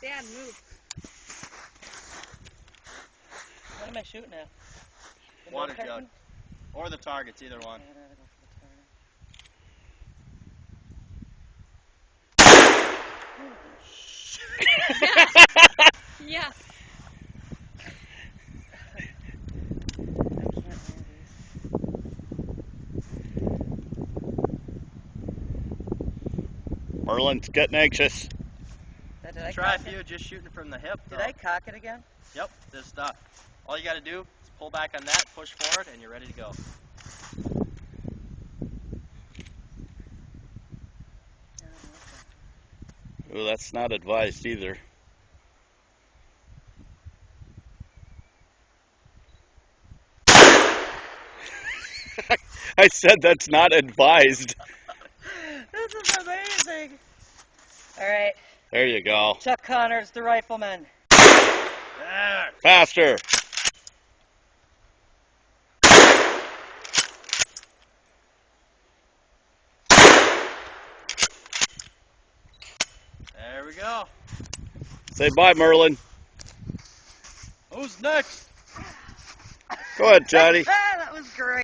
stand, move. What am I shooting at? The Water milk jug. carton? Or the targets, either one. Yeah, I'd go for the target. Yeah. I can't wear these. Merlin's getting anxious. Did I Try a cock it? few just shooting from the hip. Did though. I cock it again? Yep, this stuff. All you got to do is pull back on that, push forward, and you're ready to go. Oh, Oh, that's not advised either. I said that's not advised. This is amazing. All right, There you go. Chuck Connors, the rifleman. There. Faster. There we go. Say bye, Merlin. Who's next? Go ahead, Johnny. That was great.